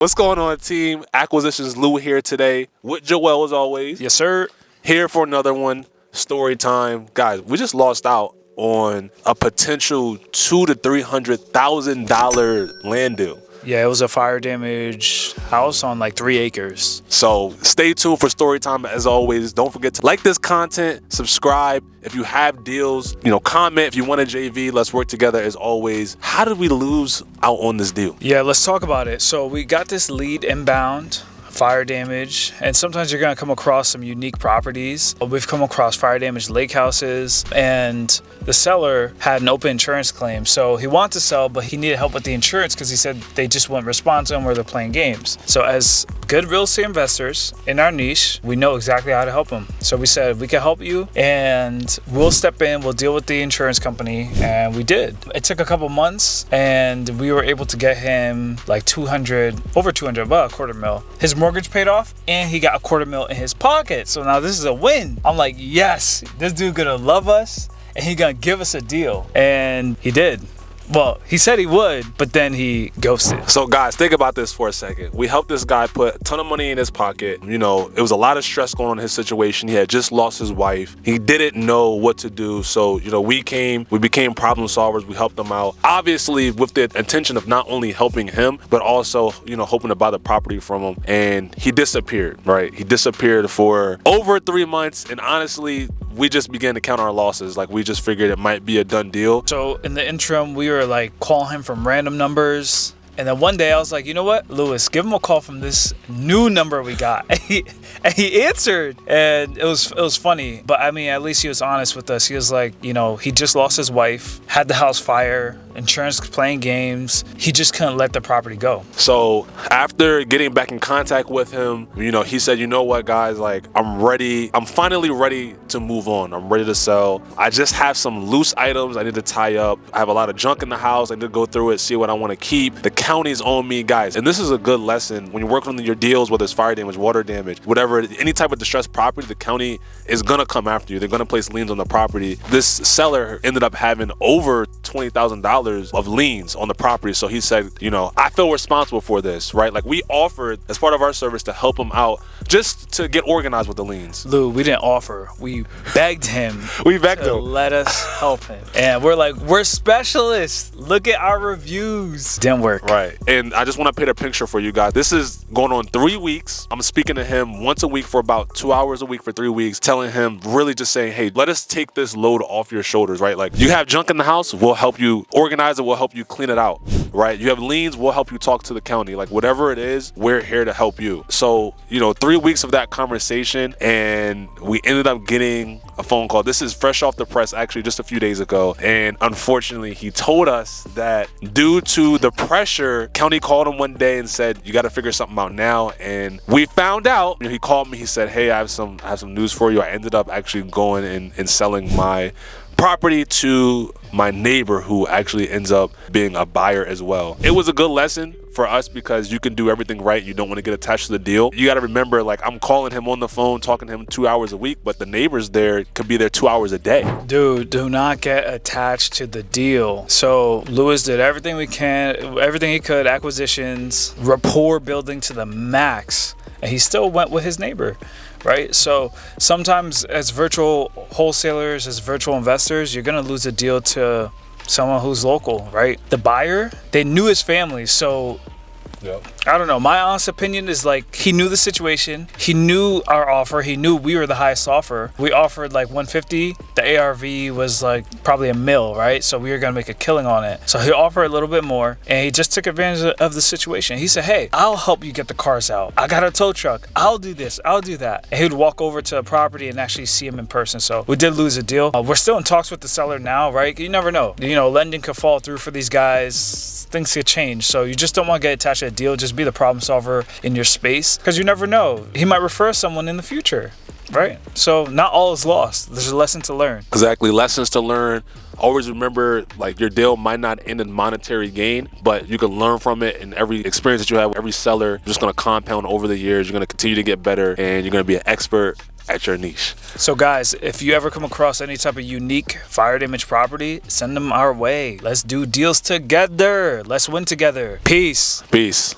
What's going on, team? Acquisitions Lou here today with Joel as always. Yes, sir. Here for another one. Story time, guys. We just lost out on a potential $200,000 to $300,000 land deal. Yeah, it was a fire damaged house on like 3 acres. So stay tuned for story time as always. Don't forget to like this content, subscribe. If you have deals, comment. If you want a JV, let's work together as always. How did we lose out on this deal? Yeah, let's talk about it. So we got this lead inbound, fire damage, and sometimes you're going to come across some unique properties. We've come across fire damaged lake houses, and the seller had an open insurance claim. So he wanted to sell, but he needed help with the insurance because he said they just wouldn't respond to him or they're playing games. So as good real estate investors in our niche, we know exactly how to help them. So we said we can help you and we'll step in, we'll deal with the insurance company, and we did. It took a couple months and we were able to get him like over 200, about $250,000. His mortgage paid off and he got $250,000 in his pocket. So now this is a win. I'm like, yes, this dude gonna love us and he gonna give us a deal. And he did. Well, he said he would, but then he ghosted. So guys, think about this for a second. We helped this guy put a ton of money in his pocket. It was a lot of stress going on in his situation. He had just lost his wife. He didn't know what to do. So, we became problem solvers. We helped him out. Obviously, with the intention of not only helping him, but also, hoping to buy the property from him. And he disappeared, right? He disappeared for over 3 months. And honestly, we just began to count our losses. Like, we just figured it might be a done deal. So in the interim, we were like calling him from random numbers. And then one day I was like, you know what, Lewis, give him a call from this new number we got. And he answered, and it was funny. But I mean, at least he was honest with us. He was like, he just lost his wife, had the house fire, insurance playing games. He just couldn't let the property go. So after getting back in contact with him, he said, you know what, guys, like, I'm ready. I'm finally ready to move on. I'm ready to sell. I just have some loose items I need to tie up. I have a lot of junk in the house. I need to go through it, see what I want to keep. The county's on me, guys. And this is a good lesson when you're working on your deals, whether it's fire damage, water damage, whatever, any type of distressed property, the county is gonna come after you. They're gonna place liens on the property. This seller ended up having over $20,000 of liens on the property. So he said, I feel responsible for this, right? Like, we offered as part of our service to help him out, just to get organized with the liens. Lou, we didn't offer. We begged him. To let us help him. And we're like, we're specialists. Look at our reviews. Didn't work. Right. And I just want to paint a picture for you guys. This is going on 3 weeks. I'm speaking to him once a week for about 2 hours a week for 3 weeks, telling him, really just saying, hey, let us take this load off your shoulders, right? Like, you have junk in the house, we'll help you organize it, we'll help you clean it out, right? You have liens, we'll help you talk to the county. Like, whatever it is, we're here to help you. So, 3 weeks of that conversation, and we ended up getting a phone call. This is fresh off the press, actually, just a few days ago. And unfortunately, he told us that due to the pressure, county called him one day and said, you got to figure something out now. And we found out, he called me, he said, hey, I have some news for you. I ended up actually going and selling my property to my neighbor, who actually ends up being a buyer as well. It was a good lesson for us because you can do everything right. You don't want to get attached to the deal. You got to remember, like, I'm calling him on the phone, talking to him 2 hours a week, but the neighbors there could be there 2 hours a day. Dude, do not get attached to the deal. So Lewis did everything he could, acquisitions, rapport building to the max, and he still went with his neighbor. Right? So sometimes as virtual wholesalers, as virtual investors, you're going to lose a deal to someone who's local, right? The buyer, they knew his family. So Yep. I don't know. My honest opinion is, like, he knew the situation. He knew our offer. He knew we were the highest offer. We offered like 150. The ARV was like probably $1 million, right? So we were going to make a killing on it. So he offered a little bit more, and he just took advantage of the situation. He said, hey, I'll help you get the cars out. I got a tow truck. I'll do this. I'll do that. And he would walk over to a property and actually see him in person. So we did lose a deal. We're still in talks with the seller now, right? You never know. Lending could fall through for these guys. Things could change. So you just don't want to get attached to a deal. Just be the problem solver in your space, because you never know. He might refer someone in the future, right? So not all is lost. There's a lesson to learn. Exactly. Lessons to learn. Always remember, like, your deal might not end in monetary gain, but you can learn from it, and every experience that you have, every seller, you're just going to compound over the years. You're going to continue to get better, and you're going to be an expert at your niche. So guys, if you ever come across any type of unique fire damage property, send them our way. Let's do deals together. Let's win together. Peace. Peace.